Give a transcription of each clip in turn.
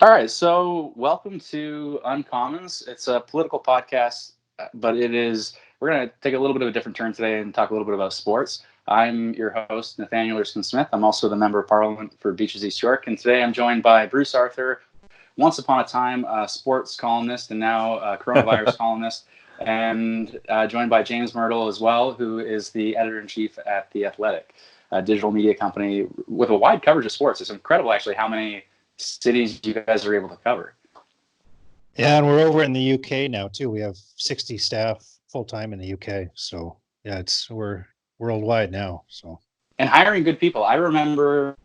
All right, so welcome to Uncommons. It's a political podcast, but we're going to take a little bit of a different turn today and talk a little bit about sports. I'm your host, Nathaniel Erskine-Smith. I'm also the Member of Parliament for Beaches East York, and today I'm joined by Bruce Arthur, once upon a time a sports columnist and now a coronavirus columnist, and joined by James Mirtle as well, who is the editor-in-chief at The Athletic, a digital media company with a wide coverage of sports. It's incredible, actually, how many cities you guys are able to cover. Yeah, and we're over in the UK now too. We have 60 staff full time in the UK. So yeah, we're worldwide now. So and hiring good people. I remember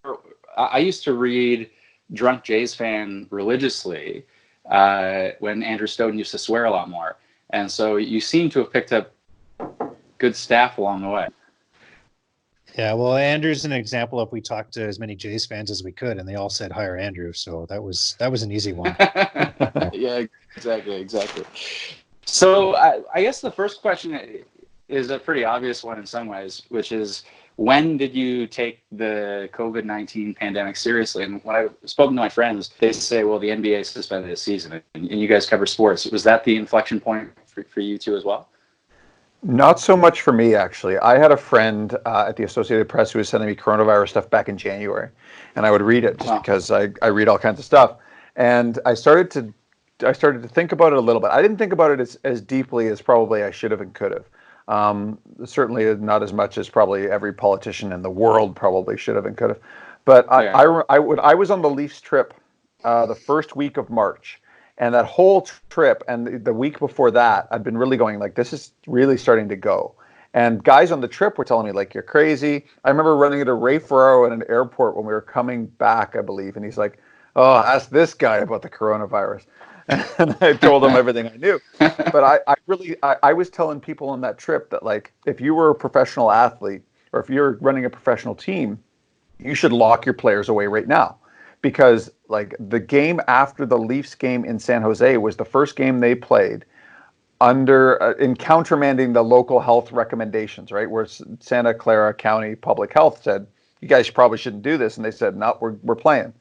I used to read Drunk Jays Fan religiously when Andrew Snowden used to swear a lot more, and so you seem to have picked up good staff along the way. Yeah, well, Andrew's an example of we talked to as many Jays fans as we could, and they all said hire Andrew. So that was an easy one. Yeah, exactly. So I guess the first question is a pretty obvious one in some ways, which is, when did you take the COVID-19 pandemic seriously? And when I've spoken to my friends, they say, well, the NBA suspended its season, and you guys cover sports. Was that the inflection point for you two as well? Not so much for me, actually. I had a friend at the Associated Press who was sending me coronavirus stuff back in January, and I would read it just because I read all kinds of stuff. And I started to think about it a little bit. I didn't think about it as deeply as probably I should have and could have. Certainly not as much as probably every politician in the world probably should have and could have. But I was on the Leafs trip the first week of March. And that whole trip and the week before that, I'd been really going like, this is really starting to go. And guys on the trip were telling me, like, you're crazy. I remember running into Ray Ferraro at an airport when we were coming back, I believe. And he's like, oh, ask this guy about the coronavirus. And I told him everything I knew. But I was telling people on that trip that, like, if you were a professional athlete or if you're running a professional team, you should lock your players away right now. Because like the game after the Leafs game in San Jose was the first game they played under in countermanding the local health recommendations, right? Where Santa Clara County Public Health said, you guys probably shouldn't do this. And they said, no, we're playing.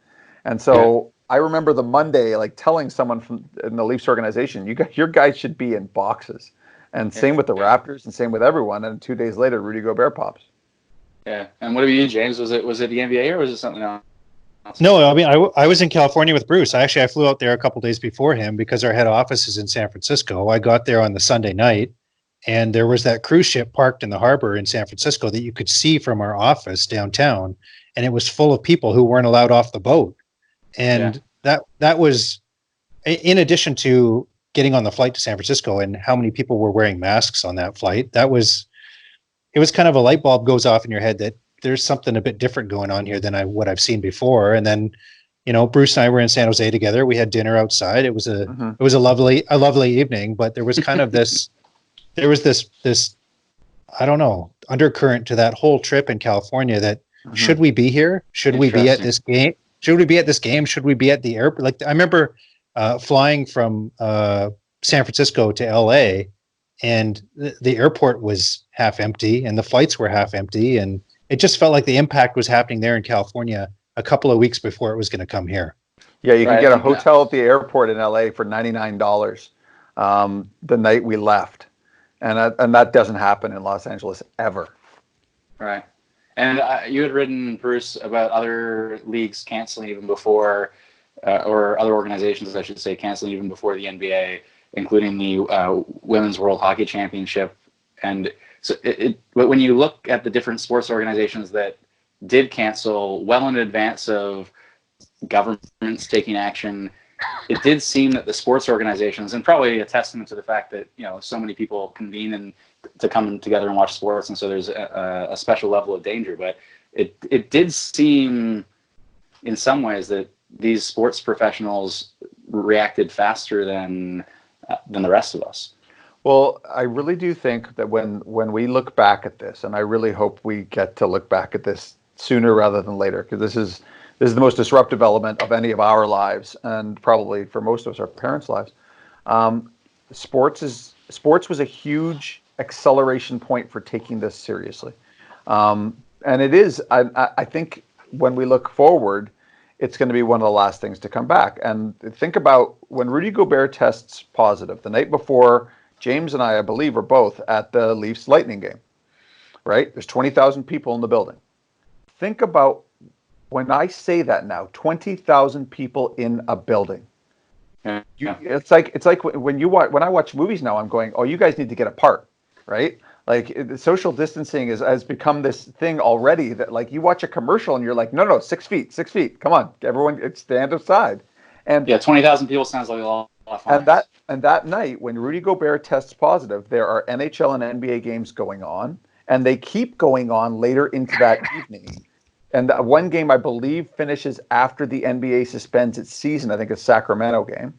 And so I remember the Monday, like telling someone from in the Leafs organization, your guys should be in boxes. And same with the Raptors and same with everyone. And 2 days later, Rudy Gobert pops. Yeah. And what about you, James? Was it the NBA or was it something else? No, I mean, I was in California with Bruce. I flew out there a couple days before him because our head office is in San Francisco. I got there on the Sunday night, and there was that cruise ship parked in the harbor in San Francisco that you could see from our office downtown, and it was full of people who weren't allowed off the boat. And that was, in addition to getting on the flight to San Francisco and how many people were wearing masks on that flight, it was kind of a light bulb goes off in your head that there's something a bit different going on here than what I've seen before. And then, Bruce and I were in San Jose together. We had dinner outside. It was a lovely evening, but there was kind of this I don't know, undercurrent to that whole trip in California that should we be here? Should we be at this game? Should we be at this game? Should we be at the airport? Like, I remember flying from San Francisco to LA, and the airport was half empty and the flights were half empty, and it just felt like the impact was happening there in California a couple of weeks before it was going to come here. Yeah, you can get a hotel at the airport in LA for $99 the night we left. And that doesn't happen in Los Angeles ever. Right. And you had written, Bruce, about other leagues canceling even before, or other organizations, I should say, canceling even before the NBA, including the Women's World Hockey Championship. And so but when you look at the different sports organizations that did cancel well in advance of governments taking action, it did seem that the sports organizations, and probably a testament to the fact that so many people convene and to come together and watch sports, and so there's a special level of danger. But it did seem in some ways that these sports professionals reacted faster than the rest of us. Well, I really do think that when we look back at this, and I really hope we get to look back at this sooner rather than later, because this is the most disruptive element of any of our lives, and probably for most of us, our parents' lives. Sports was a huge acceleration point for taking this seriously, and it is. I think when we look forward, it's going to be one of the last things to come back. And think about when Rudy Gobert tests positive the night before. James and I believe, are both at the Leafs Lightning game, right? There's 20,000 people in the building. Think about when I say that now, 20,000 people in a building. Yeah. It's like when I watch movies now, I'm going, oh, you guys need to get apart, right? Like social distancing has become this thing already that like you watch a commercial and you're like, no, 6 feet, 6 feet. Come on, everyone, stand aside. And yeah, 20,000 people sounds like a lot of fun. And that night, when Rudy Gobert tests positive, there are NHL and NBA games going on, and they keep going on later into that evening. And one game, I believe, finishes after the NBA suspends its season. I think it's Sacramento game.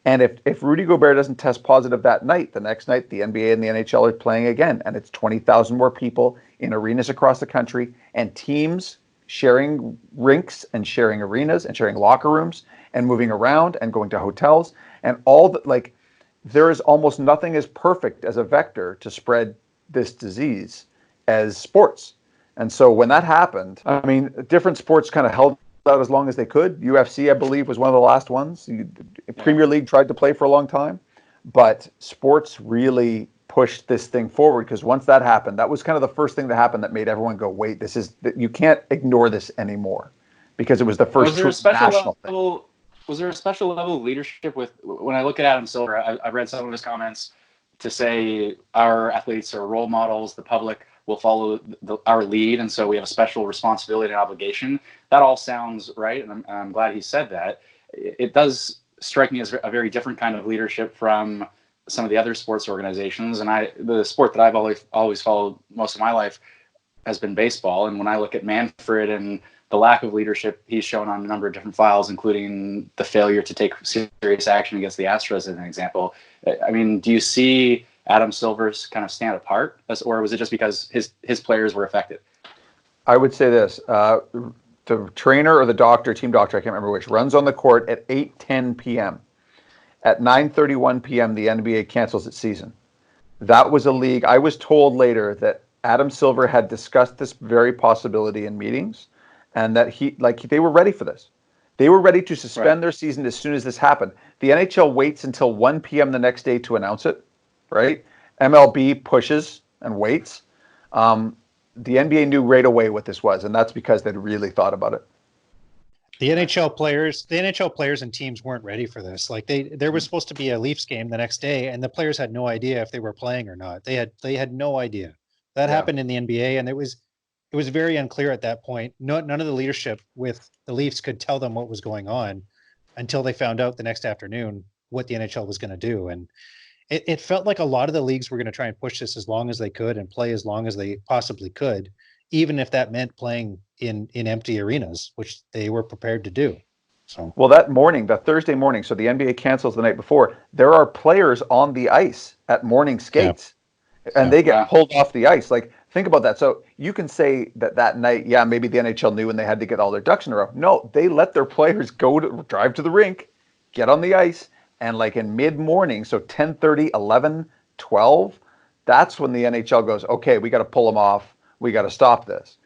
And if Rudy Gobert doesn't test positive that night, the next night, the NBA and the NHL are playing again. And it's 20,000 more people in arenas across the country and teams sharing rinks and sharing arenas and sharing locker rooms and moving around and going to hotels. And all that, like, there is almost nothing as perfect as a vector to spread this disease as sports. And so when that happened, I mean, different sports kind of held out as long as they could. UFC, I believe, was one of the last ones. Premier League tried to play for a long time, but sports really pushed this thing forward because once that happened, that was kind of the first thing that happened that made everyone go, wait, you can't ignore this anymore, because it was the first national thing. Was there a special level of leadership when I look at Adam Silver? I've read some of his comments to say our athletes are role models, the public will follow our lead, and so we have a special responsibility and obligation. That all sounds right, and I'm glad he said that. It does strike me as a very different kind of leadership from some of the other sports organizations, and the sport that I've always followed most of my life has been baseball. And when I look at Manfred and the lack of leadership he's shown on a number of different files, including the failure to take serious action against the Astros as an example, I mean, do you see Adam Silver's kind of stand apart, or was it just because his players were affected? I would say this. The trainer or the doctor, team doctor, I can't remember which, runs on the court at 8:10 p.m. At 9:31 p.m., the NBA cancels its season. That was a league. I was told later that Adam Silver had discussed this very possibility in meetings, and that they were ready for this. They were ready to suspend their season as soon as this happened. The NHL waits until 1 p.m. the next day to announce it, right? MLB pushes and waits. The NBA knew right away what this was, and that's because they'd really thought about it. The NHL players and teams weren't ready for this. Like there was supposed to be a Leafs game the next day, and the players had no idea if they were playing or not. They had no idea. That happened in the NBA, and it was very unclear at that point. None of the leadership with the Leafs could tell them what was going on until they found out the next afternoon what the NHL was going to do. And it felt like a lot of the leagues were going to try and push this as long as they could and play as long as they possibly could, even if that meant playing in empty arenas, which they were prepared to do. So, well, that Thursday morning, so the NBA cancels the night before, there are players on the ice at morning skates, and they get pulled off the ice. Like, think about that. So you can say that night, maybe the NHL knew and they had to get all their ducks in a row. No, they let their players drive to the rink, get on the ice, and like in mid-morning, so 10:30, 11, 12, that's when the NHL goes, okay, we got to pull them off. We got to stop this.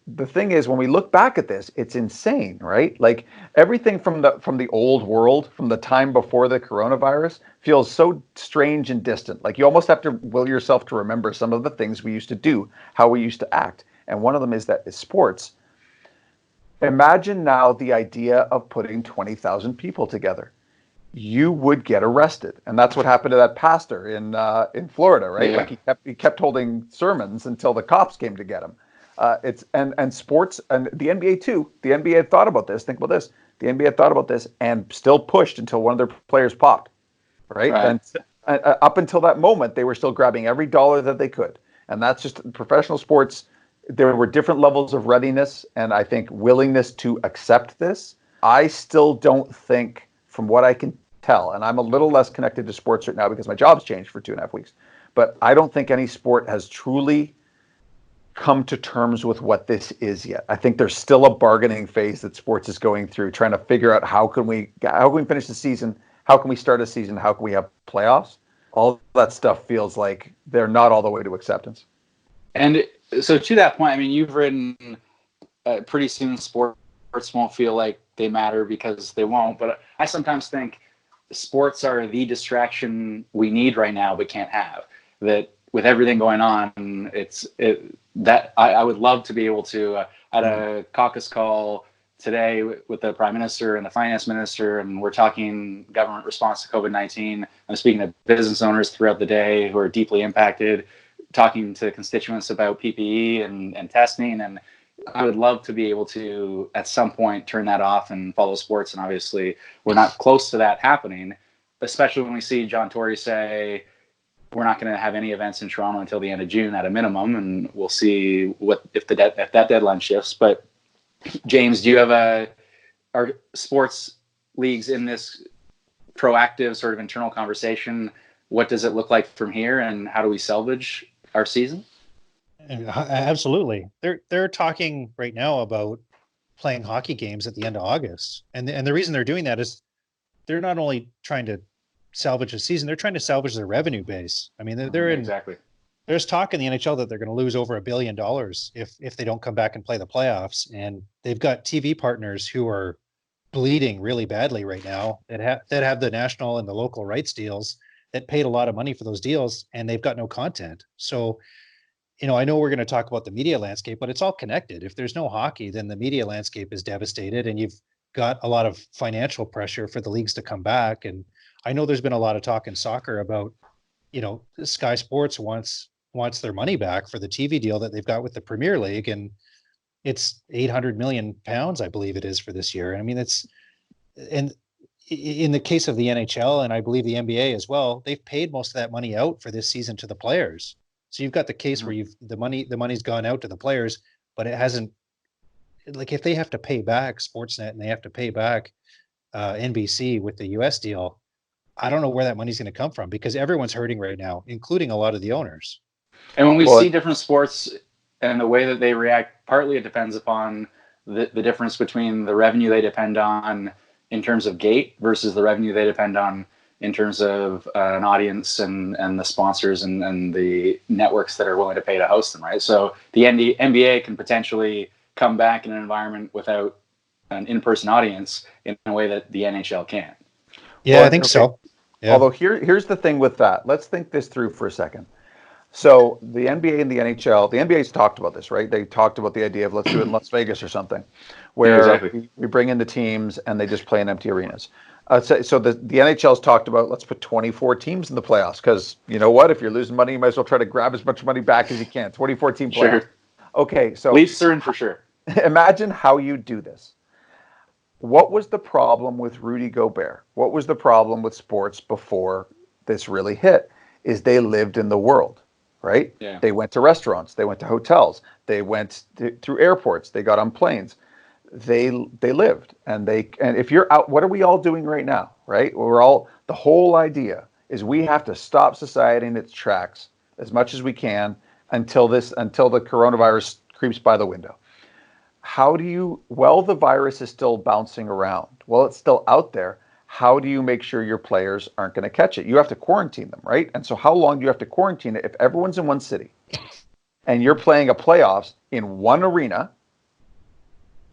The thing is, when we look back at this, it's insane, right? Like everything from the old world, from the time before the coronavirus, feels so strange and distant. Like you almost have to will yourself to remember some of the things we used to do, how we used to act. And one of them is sports. Imagine now the idea of putting 20,000 people together. You would get arrested, and that's what happened to that pastor in Florida, right? Yeah. Like he kept holding sermons until the cops came to get him. And sports and the NBA too. The NBA had thought about this. Think about this. The NBA had thought about this and still pushed until one of their players popped, right? And up until that moment, they were still grabbing every dollar that they could. And that's just professional sports. There were different levels of readiness and I think willingness to accept this. I still don't think, from what I can tell, and I'm a little less connected to sports right now because my job's changed for 2.5 weeks, but I don't think any sport has truly come to terms with what this is yet. I think there's still a bargaining phase that sports is going through, trying to figure out how can we finish the season, how can we start a season, how can we have playoffs. All that stuff feels like they're not all the way to acceptance. And so to that point, I mean, you've written pretty soon sports won't feel like they matter because they won't. But I sometimes think sports are the distraction we need right now but can't have. That with everything going on, I would love to be able to at a caucus call today with the prime minister and the finance minister, and we're talking government response to COVID-19. I'm speaking to business owners throughout the day who are deeply impacted, talking to constituents about PPE and testing. And I would love to be able to, at some point, turn that off and follow sports. And obviously, we're not close to that happening, especially when we see John Tory say, we're not going to have any events in Toronto until the end of June at a minimum. And we'll see if that deadline shifts. But James, do you have are sports leagues in this proactive sort of internal conversation? What does it look like from here, and how do we salvage our season? Absolutely. They're talking right now about playing hockey games at the end of August. And the reason they're doing that is they're not only trying to salvage the season, they're trying to salvage their revenue base. I mean, they're in exactly. There's talk in the NHL that they're going to lose over $1 billion if they don't come back and play the playoffs. And they've got TV partners who are bleeding really badly right now that have the national and the local rights deals that paid a lot of money for those deals, and they've got no content. So, I know we're going to talk about the media landscape, but it's all connected. If there's no hockey, then the media landscape is devastated, and you've got a lot of financial pressure for the leagues to come back. And I know there's been a lot of talk in soccer about, Sky Sports wants their money back for the TV deal that they've got with the Premier League, and it's £800 million, I believe it is, for this year. I mean, and in the case of the NHL, and I believe the NBA as well, they've paid most of that money out for this season to the players. So you've got the case where the money's gone out to the players, but it hasn't. Like, if they have to pay back Sportsnet and they have to pay back NBC with the US deal, I don't know where that money's going to come from, because everyone's hurting right now, including a lot of the owners. And when we see different sports and the way that they react, partly it depends upon the difference between the revenue they depend on in terms of gate versus the revenue they depend on in terms of an audience and the sponsors and the networks that are willing to pay to host them, right? So the NBA can potentially come back in an environment without an in-person audience in a way that the NHL can't. Yeah, I think so. Yeah. Although here's the thing with that. Let's think this through for a second. So the NBA and the NHL, the NBA's talked about this, right? They talked about the idea of let's do it in Las Vegas or something, where we bring in the teams and they just play in empty arenas. So the NHL's talked about let's put 24 teams in the playoffs, because you know what? If you're losing money, you might as well try to grab as much money back as you can. 24 team playoffs. Sure. Okay, so Leafs are in for sure. Imagine how you do this. What was the problem with Rudy Gobert? What was the problem with sports before this really hit? Is they lived in the world, right? Yeah. They went to restaurants, they went to hotels, they went through airports, they got on planes. They lived, and if you're out, what are we all doing right now, right? The whole idea is we have to stop society in its tracks as much as we can until the coronavirus creeps by the window. The virus is still bouncing around. Well, it's still out there. How do you make sure your players aren't going to catch it? You have to quarantine them, right? And so how long do you have to quarantine it if everyone's in one city and you're playing a playoffs in one arena?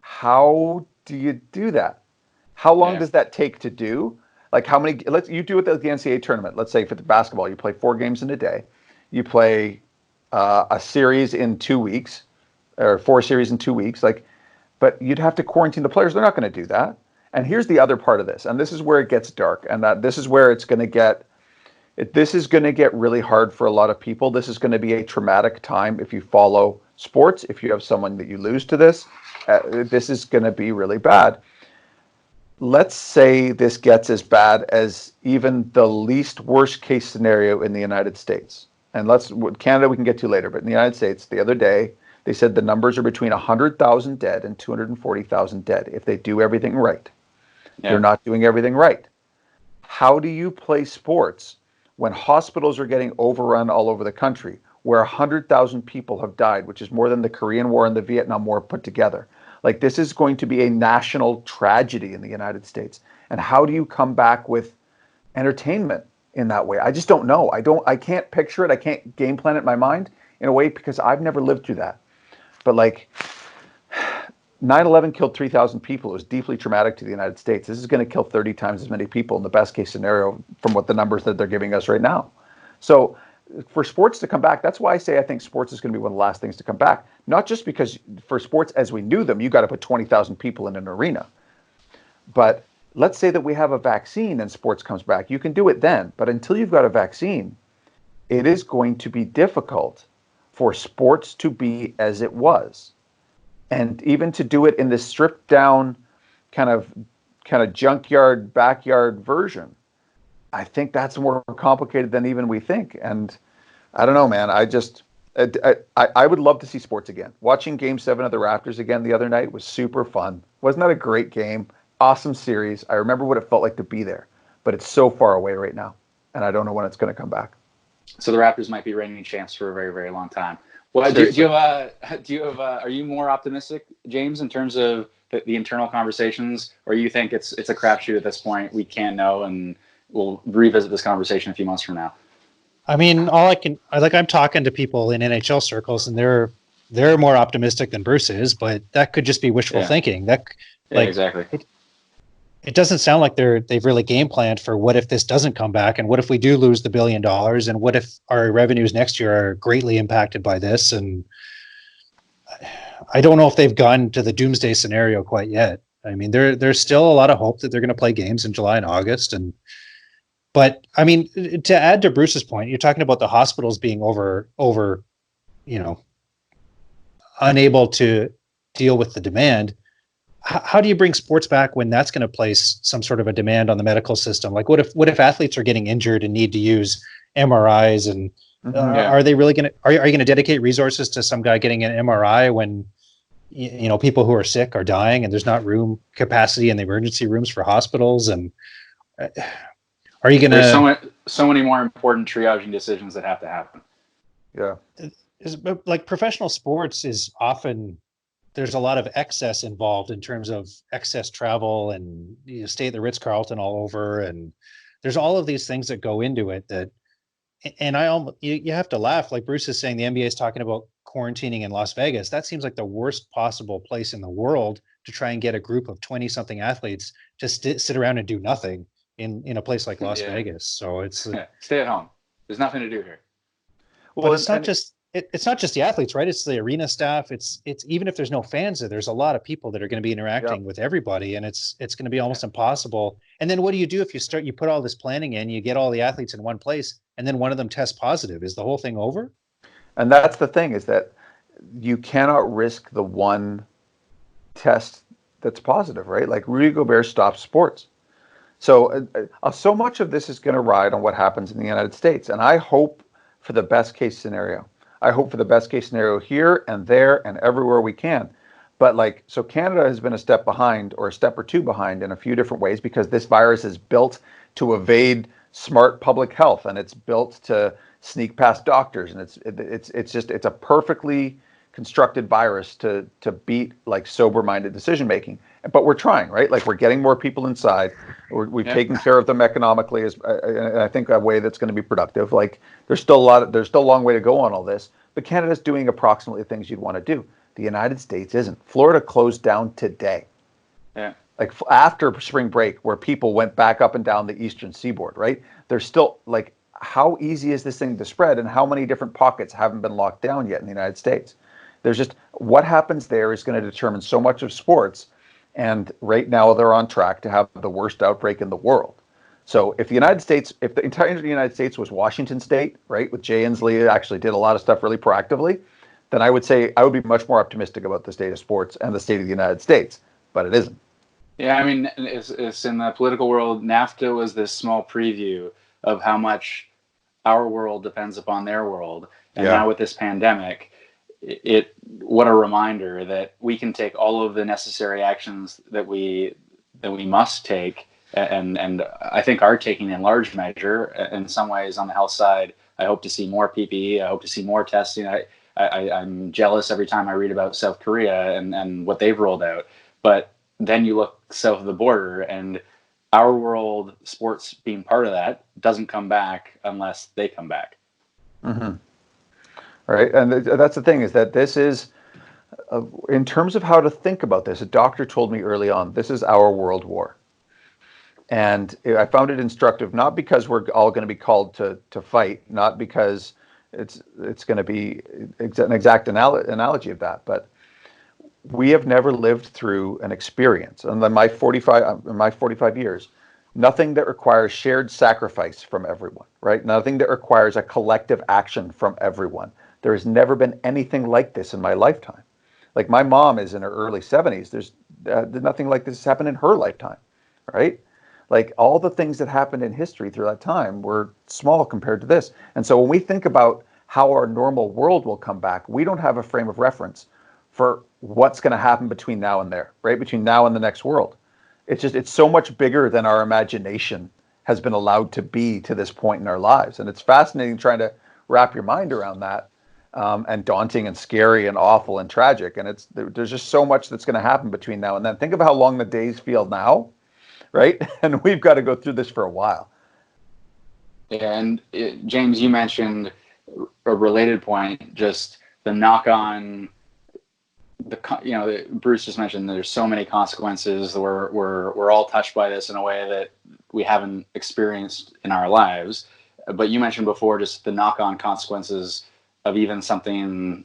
How do you do that? How long does that take to do? Like, you do it at the NCAA tournament. Let's say for the basketball, you play 4 games in a day. You play a series in 2 weeks, or 4 series in 2 weeks. But you'd have to quarantine the players. They're not going to do that. And here's the other part of this, and this is where it gets dark, and this is where it's going to get. This is going to get really hard for a lot of people. This is going to be a traumatic time if you follow sports. If you have someone that you lose to this, this is going to be really bad. Let's say this gets as bad as even the least worst case scenario in the United States. And Canada we can get to later, but in the United States, the other day, they said the numbers are between 100,000 dead and 240,000 dead if they do everything right. Yeah. They're not doing everything right. How do you play sports when hospitals are getting overrun all over the country, where 100,000 people have died, which is more than the Korean War and the Vietnam War put together? Like, this is going to be a national tragedy in the United States. And how do you come back with entertainment in that way? I just don't know. I can't picture it. I can't game plan it in my mind in a way, because I've never lived through that. But 9/11 killed 3,000 people. It was deeply traumatic to the United States. This is going to kill 30 times as many people in the best case scenario from what the numbers that they're giving us right now. So for sports to come back, that's why I say I think sports is going to be one of the last things to come back. Not just because for sports as we knew them, you got to put 20,000 people in an arena. But let's say that we have a vaccine and sports comes back. You can do it then. But until you've got a vaccine, it is going to be difficult for sports to be as it was. And even to do it in this stripped down kind of junkyard, backyard version, I think that's more complicated than even we think. And I don't know, man. I would love to see sports again. Watching Game 7 of the Raptors again the other night was super fun. Wasn't that a great game? Awesome series. I remember what it felt like to be there. But it's so far away right now. And I don't know when it's going to come back. So the Raptors might be reigning champs for a very, very long time. Well, do you have? Are you more optimistic, James, in terms of the internal conversations, or you think it's a crapshoot at this point? We can't know, and we'll revisit this conversation a few months from now. I mean, I'm talking to people in NHL circles, and they're more optimistic than Bruce is, but that could just be wishful thinking. Exactly. It doesn't sound like they've really game planned for what if this doesn't come back, and what if we do lose the $1 billion, and what if our revenues next year are greatly impacted by this. And I don't know if they've gone to the doomsday scenario quite yet. I mean, there's still a lot of hope that they're going to play games in July and August. But I mean, to add to Bruce's point, you're talking about the hospitals being over, unable to deal with the demand. How do you bring sports back when that's going to place some sort of a demand on the medical system? Like, what if athletes are getting injured and need to use MRIs, and are they really going to? Are you going to dedicate resources to some guy getting an MRI when people who are sick are dying and there's not room capacity in the emergency rooms for hospitals? And are you going to? There's so many more important triaging decisions that have to happen. Yeah, like professional sports is often. There's a lot of excess involved in terms of excess travel, and you stay at the Ritz-Carlton all over, and there's all of these things that go into it and you have to laugh. Like Bruce is saying, the NBA is talking about quarantining in Las Vegas. That seems like the worst possible place in the world to try and get a group of 20 something athletes to sit around and do nothing in a place like Las Vegas. So it's stay at home. There's nothing to do here. Well, but it's not just the athletes, right? It's the arena staff. It's even if there's no fans there's a lot of people that are going to be interacting with everybody, and it's going to be almost impossible. And then what do you do if you put all this planning in, you get all the athletes in one place, and then one of them tests positive? Is the whole thing over? And that's the thing, is that you cannot risk the one test that's positive, right? Like Rudy Gobert stopped sports. So so much of this is going to ride on what happens in the United States. And I hope for the best case scenario. I hope for the best case scenario here and there and everywhere we can. But so Canada has been a step behind, or a step or two behind, in a few different ways, because this virus is built to evade smart public health, and it's built to sneak past doctors, and it's a perfectly constructed virus to beat sober-minded decision making. But we're trying, right? Like, we're getting more people inside. We've taken care of them economically, and I think a way that's going to be productive. Like, there's still a long way to go on all this, but Canada's doing approximately the things you'd want to do. The United States isn't. Florida closed down today. Yeah. Like after spring break, where people went back up and down the eastern seaboard, right? There's still, how easy is this thing to spread, and how many different pockets haven't been locked down yet in the United States? There's just, what happens there is going to determine so much of sports. And right now they're on track to have the worst outbreak in the world. So if the entire United States was Washington State, right, with Jay Inslee actually did a lot of stuff really proactively, then I would say I would be much more optimistic about the state of sports and the state of the United States. But it isn't. Yeah, I mean, it's in the political world. NAFTA was this small preview of how much our world depends upon their world. And now with this pandemic, what a reminder that we can take all of the necessary actions that we must take, and I think are taking in large measure. In some ways, on the health side, I hope to see more PPE. I hope to see more testing. I'm jealous every time I read about South Korea and what they've rolled out. But then you look south of the border, and our world, sports being part of that, doesn't come back unless they come back. Mm-hmm. Right, and that's the thing, is that this is in terms of how to think about this, a doctor told me early on, this is our world war. And I found it instructive, not because we're all going to be called to fight, not because it's going to be an exact analogy of that, but we have never lived through an experience. And in my 45 years, nothing that requires shared sacrifice from everyone, right? Nothing that requires a collective action from everyone. There has never been anything like this in my lifetime. Like, my mom is in her early 70s. There's nothing like this has happened in her lifetime, right? Like, all the things that happened in history through that time were small compared to this. And so when we think about how our normal world will come back, we don't have a frame of reference for what's going to happen between now and there, right? Between now and the next world. It's so much bigger than our imagination has been allowed to be to this point in our lives. And it's fascinating trying to wrap your mind around that, and daunting and scary and awful and tragic. And there's just so much that's going to happen between now and then. Think of how long the days feel now, right? And we've got to go through this for a while. Yeah, and James, you mentioned a related point, just the knock-on. Bruce just mentioned there's so many consequences. We're all touched by this in a way that we haven't experienced in our lives. But you mentioned before just the knock-on consequences of even something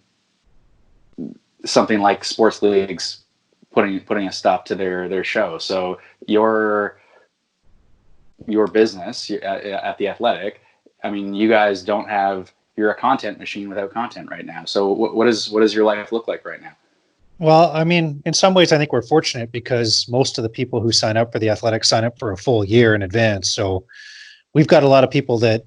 like sports leagues putting a stop to their show. So your business at The Athletic, I mean, you guys you're a content machine without content right now. So what does your life look like right now? Well, I mean, in some ways, I think we're fortunate because most of the people who sign up for The Athletic sign up for a full year in advance. So we've got a lot of people that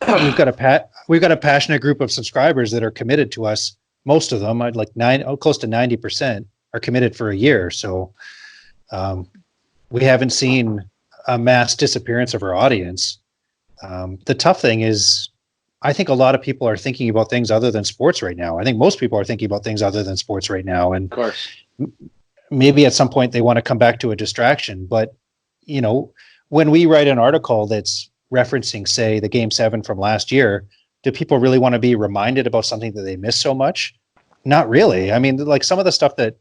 we've got a passionate group of subscribers that are committed to us. Most of them, close to 90%, are committed for a year. So we haven't seen a mass disappearance of our audience. The tough thing is, I think a lot of people are thinking about things other than sports right now. I think most people are thinking about things other than sports right now. And of course, maybe at some point they want to come back to a distraction. But, when we write an article that's referencing, say, the Game 7 from last year, do people really want to be reminded about something that they missed so much? Not really. I mean, like, some of the stuff that,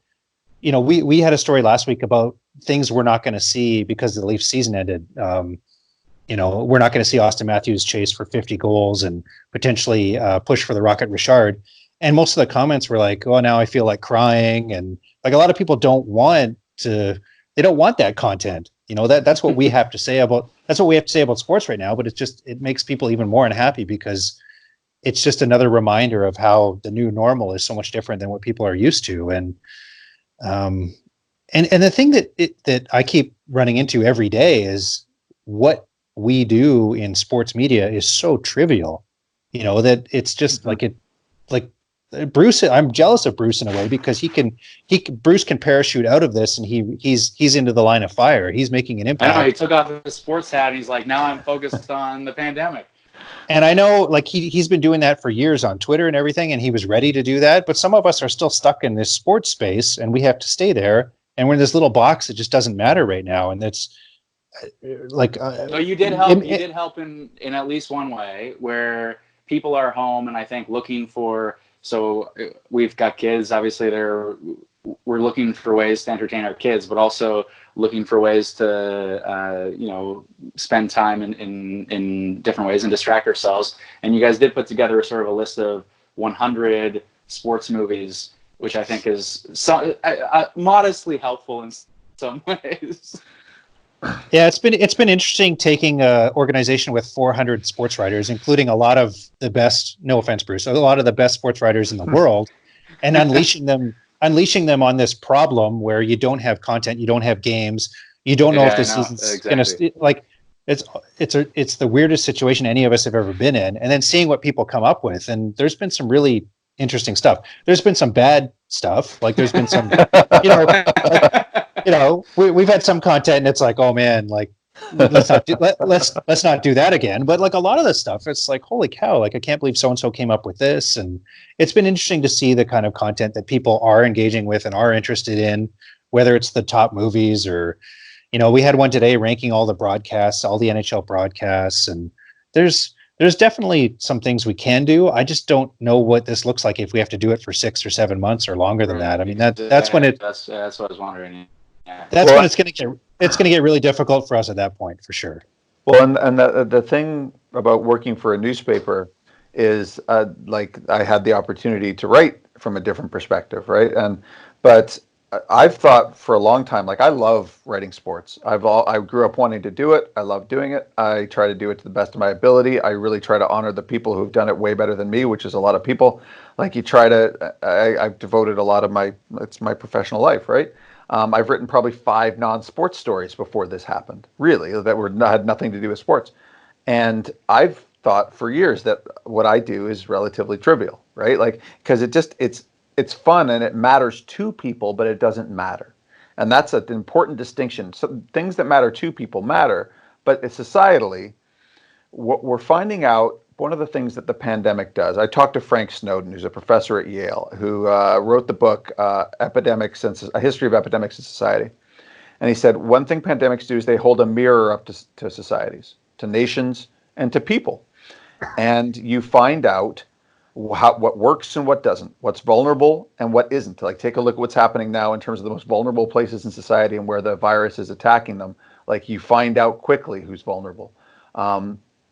we had a story last week about things we're not going to see because the Leafs season ended. We're not going to see Austin Matthews chase for 50 goals and potentially push for the Rocket Richard. And most of the comments were like, oh, now I feel like crying. And like, a lot of people don't want that content. That's what we have to say about sports right now. But it makes people even more unhappy because it's just another reminder of how the new normal is so much different than what people are used to. And the thing that I keep running into every day is what we do in sports media is so trivial, that it's just like Bruce. I'm jealous of Bruce in a way because Bruce can parachute out of this and he's into the line of fire. He's making an impact. I know, he took off his sports hat and he's like, now I'm focused on the pandemic. And I know, like, he's been doing that for years on Twitter and everything, and he was ready to do that. But some of us are still stuck in this sports space and we have to stay there. And we're in this little box that just doesn't matter right now. And that's, so you did help. You did help in at least one way, where people are home and I think looking for. So we've got kids. Obviously, we're looking for ways to entertain our kids, but also looking for ways to spend time in different ways and distract ourselves. And you guys did put together a sort of a list of 100 sports movies, which I think is modestly helpful in some ways. Yeah, it's been interesting taking an organization with 400 sports writers, including a lot of the best, no offense, Bruce, a lot of the best sports writers in the world, and unleashing them on this problem where you don't have content, you don't have games, you don't know if this season's going to, like, it's the weirdest situation any of us have ever been in. And then seeing what people come up with, and there's been some really interesting stuff. There's been some bad stuff, like there's been some, we've had some content and it's like, oh man, like let's not do that again. But like a lot of this stuff, it's like, holy cow, like I can't believe so-and-so came up with this. And it's been interesting to see the kind of content that people are engaging with and are interested in, whether it's the top movies or, we had one today ranking all the broadcasts, all the NHL broadcasts. And there's there's definitely some things we can do. I just don't know what this looks like if we have to do it for 6 or 7 months or longer than that. I mean, that's when that's what I was wondering. Yeah. that's when it's going to get really difficult for us at that point, for sure. Well, and the thing about working for a newspaper is like I had the opportunity to write from a different perspective, right? But I've thought for a long time, like I love writing sports. I grew up wanting to do it. I love doing it. I try to do it to the best of my ability. I really try to honor the people who've done it way better than me, which is a lot of people. Like you try to, I've devoted a lot of it's my professional life, right? I've written probably 5 non-sports stories before this happened, really, that had nothing to do with sports. And I've thought for years that what I do is relatively trivial, right? Like, because it's fun and it matters to people, but it doesn't matter. And that's an important distinction. So things that matter to people matter, but societally, what we're finding out, one of the things that the pandemic does, I talked to Frank Snowden, who's a professor at Yale, who wrote the book, A History of Epidemics in Society. And he said, one thing pandemics do is they hold a mirror up to societies, to nations, and to people. And you find out what works and what doesn't, what's vulnerable and what isn't. Like take a look at what's happening now in terms of the most vulnerable places in society and where the virus is attacking them. Like you find out quickly who's vulnerable.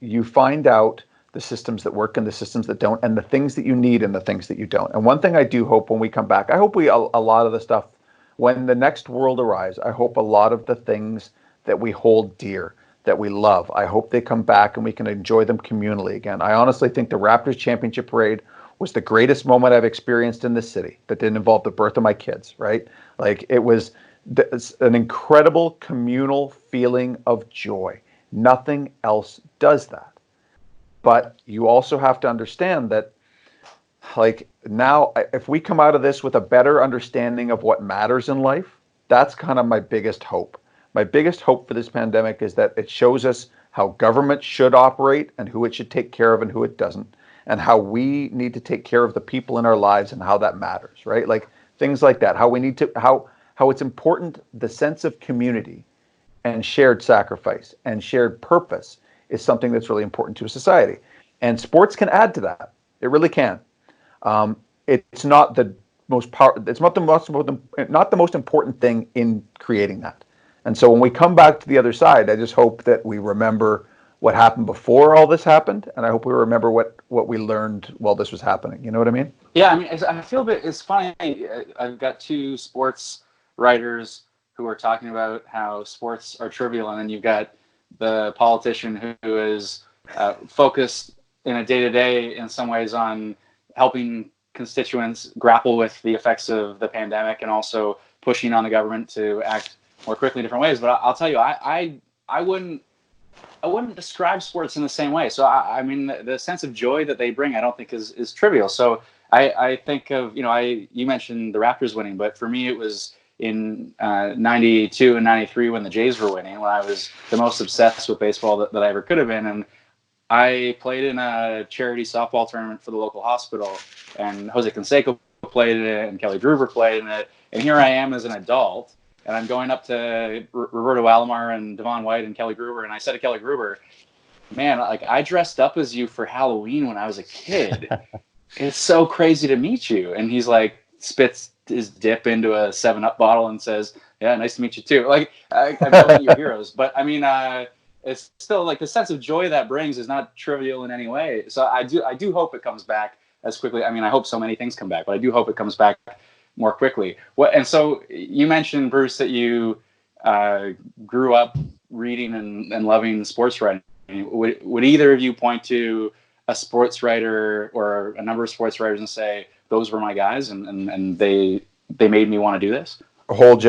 You find out the systems that work and the systems that don't, and the things that you need and the things that you don't. And one thing I do hope when we come back, I hope a lot of the stuff, when the next world arrives, I hope a lot of the things that we hold dear, that we love, I hope they come back and we can enjoy them communally again. I honestly think the Raptors championship parade was the greatest moment I've experienced in this city that didn't involve the birth of my kids, right? Like it was an incredible communal feeling of joy. Nothing else does that. But you also have to understand that, like now, if we come out of this with a better understanding of what matters in life, that's kind of my biggest hope. My biggest hope for this pandemic is that it shows us how government should operate and who it should take care of and who it doesn't, and how we need to take care of the people in our lives and how that matters, right? Like things like that, how it's important, the sense of community and shared sacrifice and shared purpose is something that's really important to a society. And sports can add to that. It really can. It's not the not the most important thing in creating that. And so when we come back to the other side, I just hope that we remember what happened before all this happened, and I hope we remember what we learned while this was happening. You know what I mean? Yeah, I mean, I feel it's funny. I've got 2 sports writers who are talking about how sports are trivial, and then you've got the politician who is focused in a day-to-day in some ways on helping constituents grapple with the effects of the pandemic and also pushing on the government to act more quickly in different ways. But I'll tell you, I wouldn't describe sports in the same way. So I mean, the sense of joy that they bring, I don't think is trivial. So I think of, you mentioned the Raptors winning, but for me, it was in 92 and 93 when the Jays were winning, when I was the most obsessed with baseball that I ever could have been. And I played in a charity softball tournament for the local hospital, and Jose Canseco played in it, and Kelly Gruber played in it. And here I am as an adult, and I'm going up to Roberto Alomar and Devon White and Kelly Gruber, and I said to Kelly Gruber, man, like I dressed up as you for Halloween when I was a kid. It's so crazy to meet you. And he's like, spits his dip into a 7-Up bottle and says, yeah, nice to meet you too. Like, I've met your heroes. But I mean, it's still like the sense of joy that brings is not trivial in any way. So I do hope it comes back as quickly. I mean, I hope so many things come back, but I do hope it comes back more quickly. And so you mentioned, Bruce, that you grew up reading and loving sports writing. Would either of you point to a sports writer or a number of sports writers and say, those were my guys and they made me want to do this? I think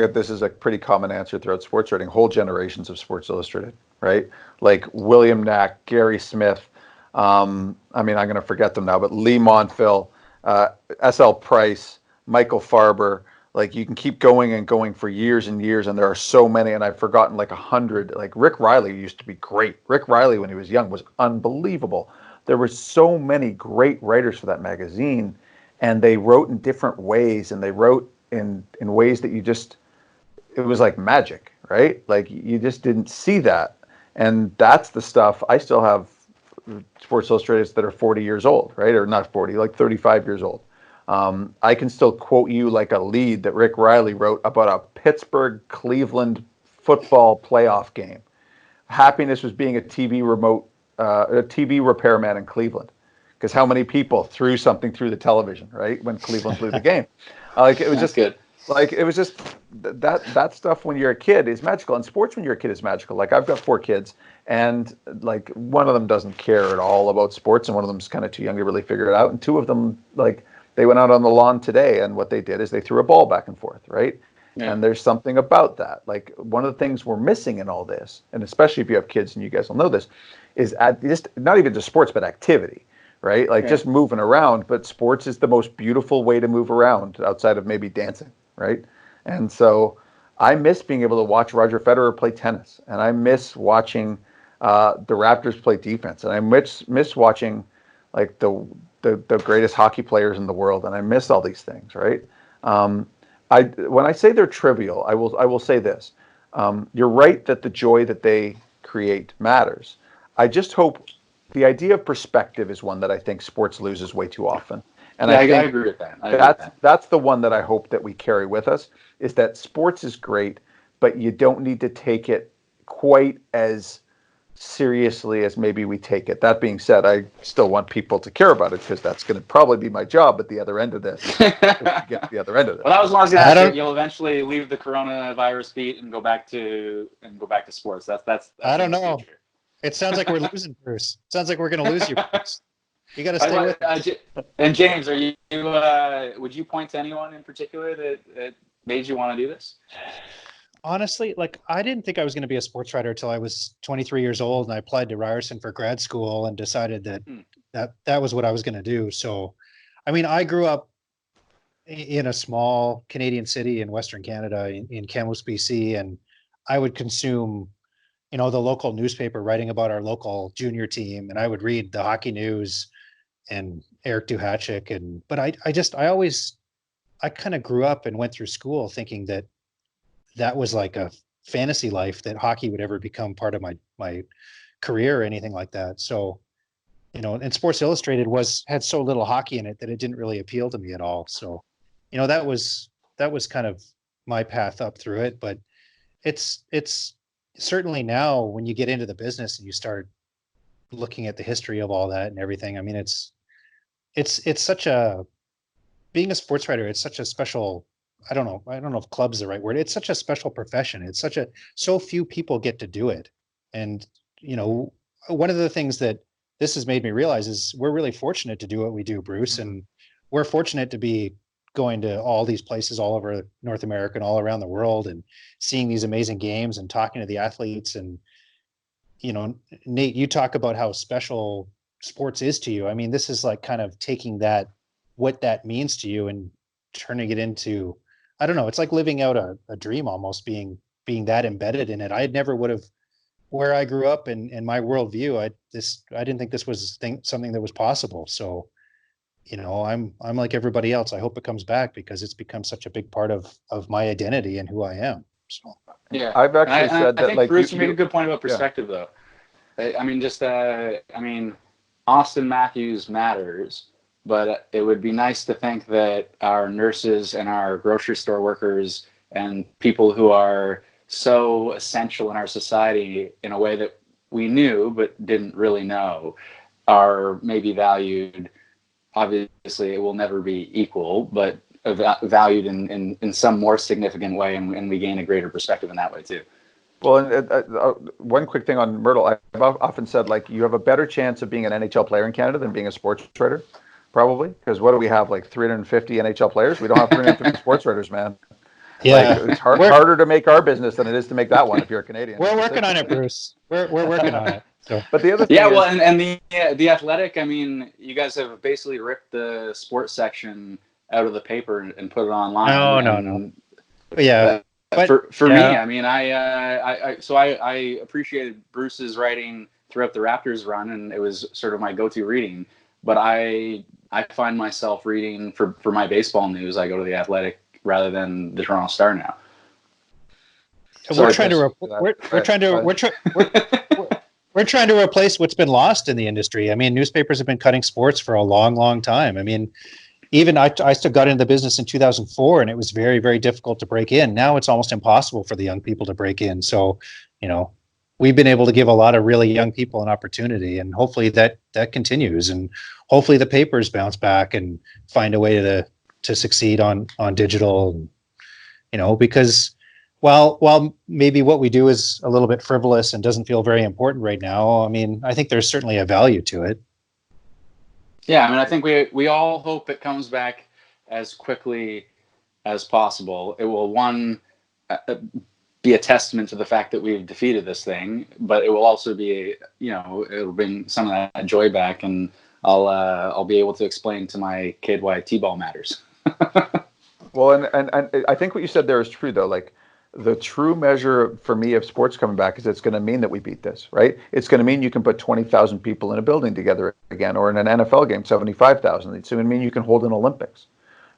that this is a pretty common answer throughout sports writing. Whole generations of Sports Illustrated, right? Like William Knack, Gary Smith. I mean, I'm going to forget them now, but Lee Montville, S.L. Price, Michael Farber. Like you can keep going and going for years and years, and there are so many, and I've forgotten like 100. Like Rick Riley used to be great. Rick Riley, when he was young, was unbelievable. There were so many great writers for that magazine, and they wrote in different ways, and they wrote in ways that it was like magic, right? Like you just didn't see that. And that's the stuff I still have Sports Illustrateds that are 40 years old, right? Or not 40, like 35 years old. I can still quote you like a lead that Rick Riley wrote about a Pittsburgh-Cleveland football playoff game. Happiness was being a TV repairman in Cleveland, because how many people threw something through the television, right, when Cleveland blew the game? Like it was That's just good. like it was just that stuff when you're a kid is magical, and sports when you're a kid is magical. Like I've got 4 kids, and like one of them doesn't care at all about sports, and one of them's kind of too young to really figure it out, and 2 of them, like, they went out on the lawn today, and what they did is they threw a ball back and forth, right? Yeah. And there's something about that. Like one of the things we're missing in all this, and especially if you have kids, and you guys will know this, is just not even just sports, but activity, right? Like just moving around. But sports is the most beautiful way to move around outside of maybe dancing, right? And so I miss being able to watch Roger Federer play tennis, and I miss watching the Raptors play defense, and I miss watching like the greatest hockey players in the world, and I miss all these things, right? When I say they're trivial, I will say this: you're right that the joy that they create matters. I just hope the idea of perspective is one that I think sports loses way too often, and I think I agree with that. that's the one that I hope that we carry with us, is that sports is great, but you don't need to take it quite as seriously as maybe we take it. That being said, I still want people to care about it, because that's going to probably be my job at the other end of this. To get to the other end of this. Well, that was one I was going to ask you. You'll eventually leave the coronavirus beat and go back to sports. That's I don't know. Future. It sounds like we're losing, Bruce. It sounds like we're going to lose you, Bruce. You got to stay with us. And James, are you? Would you point to anyone in particular that made you want to do this? Honestly, like, I didn't think I was going to be a sports writer until I was 23 years old, and I applied to Ryerson for grad school and decided that was what I was going to do. So, I mean, I grew up in a small Canadian city in Western Canada, in Kamloops, BC, and I would consume, the local newspaper writing about our local junior team, and I would read the Hockey News and Eric Duhatschek, but I kind of grew up and went through school thinking that was like a fantasy life, that hockey would ever become part of my career or anything like that. So, and Sports Illustrated had so little hockey in it that it didn't really appeal to me at all. So, that was kind of my path up through it. But it's certainly now, when you get into the business and you start looking at the history of all that and everything, I mean, it's such being a sports writer, it's such a special, I don't know if club's the right word. It's such a special profession. It's so few people get to do it. And, one of the things that this has made me realize is we're really fortunate to do what we do, Bruce. Mm-hmm. And we're fortunate to be going to all these places all over North America and all around the world, and seeing these amazing games and talking to the athletes. And, Nate, you talk about how special sports is to you. I mean, this is like kind of taking what that means to you and turning it into, I don't know, it's like living out a dream, almost being that embedded in it. I never would have, where I grew up and my worldview, I didn't think this was something that was possible. So, I'm like everybody else. I hope it comes back, because it's become such a big part of my identity and who I am. So yeah, I've actually said that. I think, like, Bruce, you made a good point about perspective, though. I mean, Austin Matthews matters, but it would be nice to think that our nurses and our grocery store workers and people who are so essential in our society in a way that we knew but didn't really know are maybe valued. Obviously, it will never be equal, but valued in some more significant way, and we gain a greater perspective in that way too. Well, one quick thing on Mirtle, I've often said, like, you have a better chance of being an NHL player in Canada than being a sports writer, probably, because what do we have, like 350 NHL players? We don't have 350 sports writers, man. Yeah, like, it's harder to make our business than it is to make that one if you're a Canadian. We're working on it, Bruce. We're working on it. So. But the other thing and the Athletic, I mean, you guys have basically ripped the sports section out of the paper and put it online. No. Yeah. For me, I mean, I appreciated Bruce's writing throughout the Raptors run, and it was sort of my go-to reading. But I find myself reading for my baseball news. I go to the Athletic rather than the Toronto Star now. So we're trying We're trying to replace what's been lost in the industry. I mean, newspapers have been cutting sports for a long, long time. I mean, even I still got into the business in 2004, and it was very, very difficult to break in. Now it's almost impossible for the young people to break in. So, you know, we've been able to give a lot of really young people an opportunity, and hopefully that continues, and hopefully the papers bounce back and find a way to succeed on digital, you know, because while maybe what we do is a little bit frivolous and doesn't feel very important right now, I mean, I think there's certainly a value to it. Yeah, I mean, I think we all hope it comes back as quickly as possible. It will, one, be a testament to the fact that we've defeated this thing, but it will also be, it'll bring some of that joy back, and I'll be able to explain to my kid why T-ball matters. Well, and I think what you said there is true, though. Like, the true measure for me of sports coming back is it's going to mean that we beat this, right? It's going to mean you can put 20,000 people in a building together again, or in an NFL game, 75,000. It's going to mean you can hold an Olympics,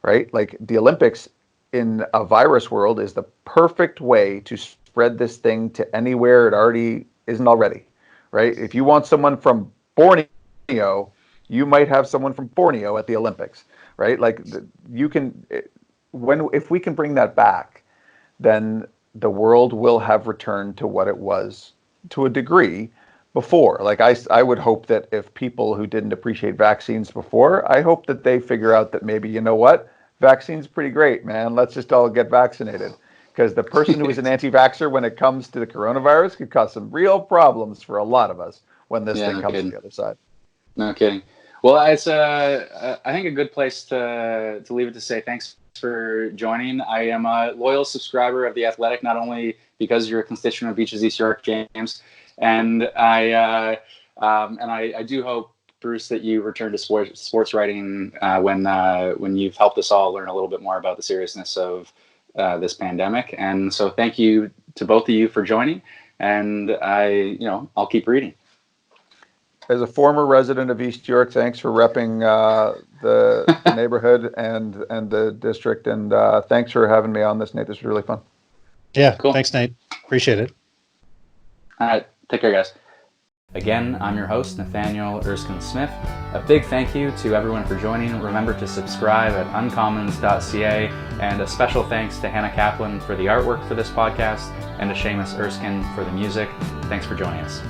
right? Like, the Olympics in a virus world is the perfect way to spread this thing to anywhere it already isn't already, right? If you want someone from Borneo, you might have someone from Borneo at the Olympics, right? Like, you can, if we can bring that back, then the world will have returned to what it was to a degree before. Like, I would hope that if people who didn't appreciate vaccines before, I hope that they figure out that maybe, you know what, vaccine's pretty great, man. Let's just all get vaccinated. Because the person who is an anti-vaxxer when it comes to the coronavirus could cause some real problems for a lot of us when this thing comes to the other side. No kidding. Well, it's I think a good place to leave it to say thanks for joining. I am a loyal subscriber of The Athletic, not only because you're a constituent of Beaches East York, James, and I do hope, Bruce, that you return to sports writing when you've helped us all learn a little bit more about the seriousness of this pandemic. And so, thank you to both of you for joining. And I'll keep reading. As a former resident of East York, thanks for repping the neighborhood and the district, and thanks for having me on this, Nate. This was really fun. Yeah, cool. Thanks, Nate. Appreciate it. All right, take care, guys. Again, I'm your host, Nathaniel Erskine-Smith. A big thank you to everyone for joining. Remember to subscribe at uncommons.ca, and a special thanks to Hannah Kaplan for the artwork for this podcast, and to Seamus Erskine for the music. Thanks for joining us.